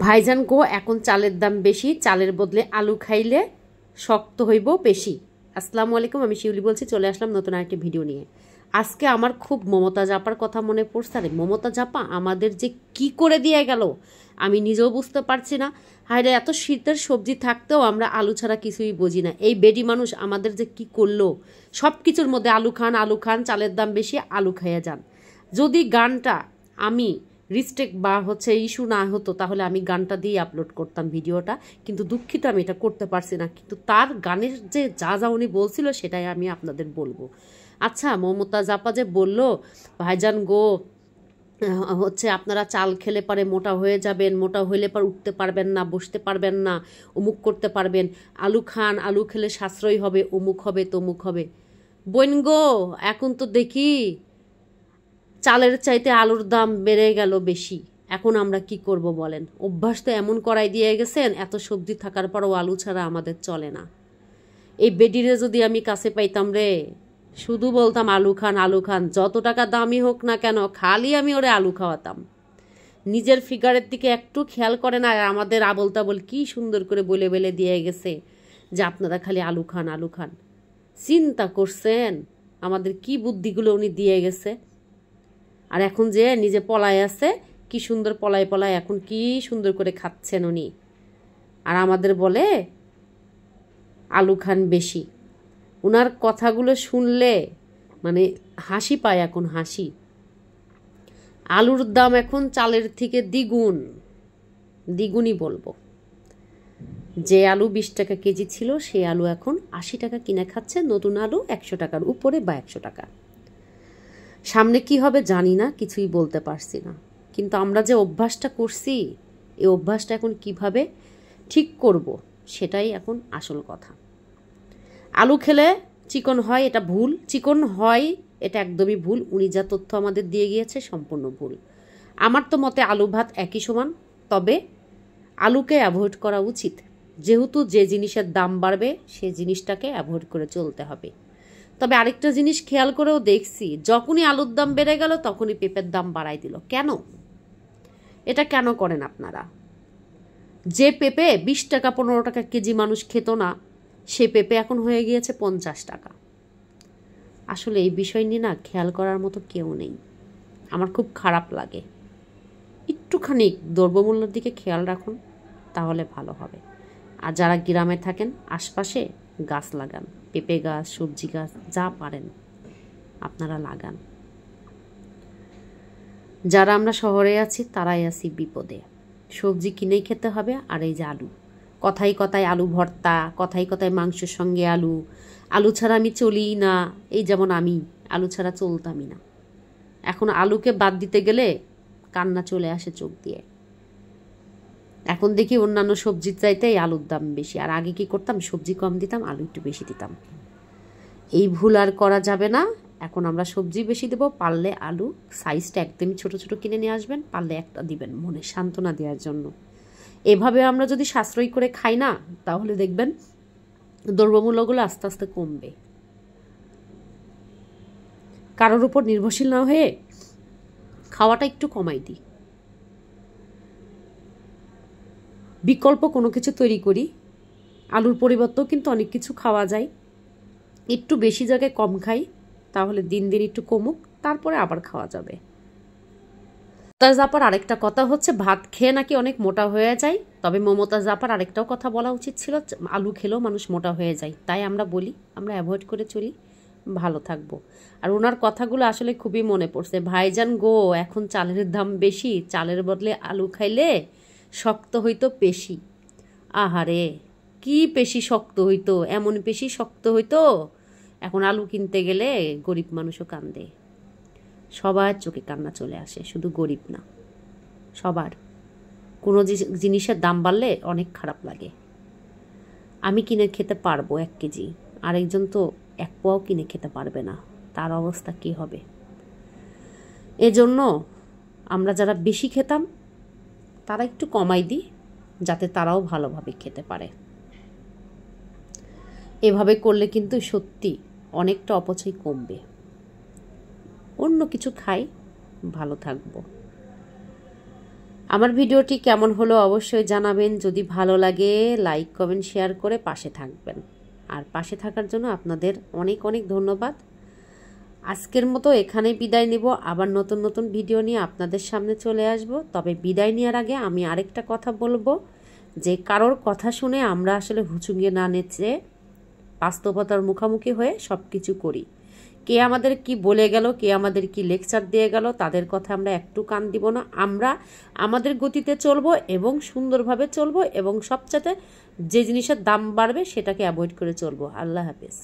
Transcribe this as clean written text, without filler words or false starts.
ভাইজান গো, এখন চালের দাম বেশি, চালের বদলে আলু খাইলে শক্ত হইব বেশি। আসসালামু আলাইকুম, আমি শিউলি বলছি, চলে আসলাম নতুন আরেকটি ভিডিও নিয়ে। আজকে আমার খুব মমতাজ আপার কথা মনে পড়ছে। আরে মমতাজ আপা আমাদের যে কি করে দিয়ে গেল আমি নিজেও বুঝতে পারছি না। হায়রে, এত শীতের সবজি থাকতেও আমরা আলু ছাড়া কিছুই বুঝি না। এই বেডি মানুষ আমাদের যে কি করলো, সব কিছুর মধ্যে আলু খান আলু খান, চালের দাম বেশি আলু খাইয়া যান। যদি গানটা আমি রিস্টেক বা ইস্যু না হতো তাহলে আমি গানটা দিয়ে আপলোড করতাম ভিডিওটা, কিন্তু দুঃখিত আমি এটা করতে পারছি না। কিন্তু তার গানের যে যা যা উনি বলছিল সেটাই আমি আপনাদের বলবো। আচ্ছা, মমতাজ আপা যে বললো ভাইজান গো আপনারা চাল খেলে পারে মোটা হয়ে যাবেন, মোটা হইলে পর উঠতে পারবেন না, বসতে পারবেন না, অমুক করতে পারবেন, আলু খান, আলু খেলে সাশ্রয়ী হবে, অমুক হবে তমুক হবে। বোন গো, এখন তো দেখি চালের চাইতে আলুর দাম বেড়ে গেল বেশি। এখন আমরা কি করব বলেন? অভ্যাস তো এমন করাই দিয়ে গেছেন, এত সবজি থাকার পরও আলু ছাড়া আমাদের চলে না। এই বেডিরে যদি আমি কাছে পাইতাম রে, শুধু বলতাম আলু খান আলু খান, যত টাকা দামই হোক না কেন, খালি আমি ওরে আলু খাওয়াতাম। নিজের ফিগারের দিকে একটু খেয়াল করে না, আর আমাদের আবল তাবল কি সুন্দর করে বলে বলে দিয়ে গেছে যে আপনারা খালি আলু খান আলু খান। চিন্তা করছেন আমাদের কি বুদ্ধিগুলো উনি দিয়ে গেছে? আর এখন যে নিজে পলায় আছে, কি সুন্দর পলায় পলায় এখন কি সুন্দর করে খাচ্ছেন উনি, আর আমাদের বলে আলু খান বেশি। ওনার কথাগুলো শুনলে মানে হাসি পায়, এখন হাসি। আলুর দাম এখন চালের থেকে দ্বিগুণ, দ্বিগুণই বলবো। যে আলু 20 টাকা কেজি ছিল সেই আলু এখন 80 টাকা কিনে খাচ্ছে, নতুন আলু 100 টাকার উপরে বা 100 টাকা। সামনে কি হবে জানি না, কিছুই বলতে পারছি না। কিন্তু আমরা যে অভ্যাসটা করছি, এই অভ্যাসটা এখন কিভাবে ঠিক করব সেটাই এখন আসল কথা। আলু খেলে চিকন হয় এটা ভুল, চিকন হয় এটা একদমই ভুল। উনি যা তথ্য আমাদের দিয়ে গিয়েছে সম্পূর্ণ ভুল। আমার তো মতে আলু ভাত একই সমান, তবে আলুকে অ্যাভয়েড করা উচিত। যেহেতু যে জিনিসের দাম বাড়বে সে জিনিসটাকে অ্যাভয়েড করে চলতে হবে। তবে আরেকটা জিনিস খেয়াল করেও দেখছি, যখনই আলুর দাম বেড়ে গেল তখনই পেঁপের দাম বাড়াই দিল। কেন? এটা কেন করেন আপনারা? যে পেঁপে 20 টাকা 15 টাকা কেজি মানুষ খেত না, সে পেঁপে এখন হয়ে গিয়েছে 50 টাকা। আসলে এই বিষয় নিয়ে না খেয়াল করার মতো কেউ নেই। আমার খুব খারাপ লাগে। একটুখানি দ্রব্যমূল্যের দিকে খেয়াল রাখুন, তাহলে ভালো হবে। আর যারা গ্রামে থাকেন আশপাশে গাছ লাগান, পেঁপে গাছ, সবজি গাছ, যা পারেন আপনারা লাগান। যারা আমরা শহরে আছি তারাই আছি বিপদে। সবজি কিনেই খেতে হবে। আর এই যে আলু, কথায় কথায় আলু ভর্তা, কথায় কথায় মাংসের সঙ্গে আলু, আলু ছাড়া আমি চলি না। এই যেমন আমি আলু ছাড়া চলতামই না, এখন আলুকে বাদ দিতে গেলে কান্না চলে আসে চোখ দিয়ে। এখন দেখি অন্যান্য সবজির চাইতে আলুর দাম বেশি। আর আগে কি করতাম, সবজি কম দিতাম, আলু একটু বেশি দিতাম। এই ভুল আর করা যাবে না। এখন আমরা সবজি বেশি দেবো, পারলে আলু সাইজটা একদমই ছোট ছোট কিনে নিয়ে আসবেন, পারলে একটা দিবেন মনে সান্ত্বনা দেওয়ার জন্য। এভাবে আমরা যদি সাশ্রয়ী করে খাই না, তাহলে দেখবেন দ্রব্যমূল্যগুলো আস্তে আস্তে কমবে। কারোর উপর নির্ভরশীল না হয়ে খাওয়াটা একটু কমাই দিই, বিকল্প কোনো কিছু তৈরি করি। আলুর পরিবর্তেও কিন্তু অনেক কিছু খাওয়া যায়। একটু বেশি জায়গায় কম খাই, তাহলে দিন দিন একটু কমুক, তারপরে আবার খাওয়া যাবে। মমতাজ আপার আরেকটা কথা হচ্ছে, ভাত খেয়ে নাকি অনেক মোটা হয়ে যায়। তবে মমতাজ আপার আরেকটাও কথা বলা উচিত ছিল, আলু খেলেও মানুষ মোটা হয়ে যায়। তাই আমরা বলি, আমরা অ্যাভয়েড করে চলি, ভালো থাকবো। আর ওনার কথাগুলো আসলে খুবই মনে পড়ছে। ভাইজান গো, এখন চালের দাম বেশি, চালের বদলে আলু খাইলে শক্ত হইতো পেশি। আহারে, কি পেশি শক্ত হইতো, এমন পেশি শক্ত হইতো এখন আলু কিনতে গেলে গরিব মানুষও কান্দে। সবার চোখে কান্না চলে আসে, শুধু গরিব না, সবার। কোনো জিনিসের দাম বাড়লে অনেক খারাপ লাগে। আমি কিনে খেতে পারবো 1 কেজি, আরেকজন তো 1 পোয়াও কিনে খেতে পারবে না, তার অবস্থা কি হবে? এজন্য আমরা যারা বেশি খেতাম তারা একটু কমাই দিই, যাতে তারাও ভালোভাবে খেতে পারে। এভাবে করলে কিন্তু সত্যি অনেকটা অপচয় কমবে। অন্য কিছু খাই, ভালো থাকবো। আমার ভিডিওটি কেমন হলো অবশ্যই জানাবেন। যদি ভালো লাগে লাইক কমেন্ট শেয়ার করে পাশে থাকবেন। আর পাশে থাকার জন্য আপনাদের অনেক অনেক ধন্যবাদ। আজকের মতো এখানেই বিদায় নিব। আবার নতুন নতুন ভিডিও নিয়ে আপনাদের সামনে চলে আসব। তবে বিদায় নেওয়ার আগে আমি আরেকটা কথা বলবো, যে কারোর কথা শুনে আমরা আসলে হুচুঙ্গে না নেচে বাস্তবতার মুখোমুখি হয়ে সব কিছু করি। কে আমাদের কি বলে গেল, কে আমাদের কি লেকচার দিয়ে গেল, তাদের কথা আমরা একটু কান দিব না। আমরা আমাদের গতিতে চলবো এবং সুন্দরভাবে চলবো, এবং সবচেয়ে যে জিনিসের দাম বাড়বে সেটাকে অ্যাভয়েড করে চলবো। আল্লাহ হাফেজ।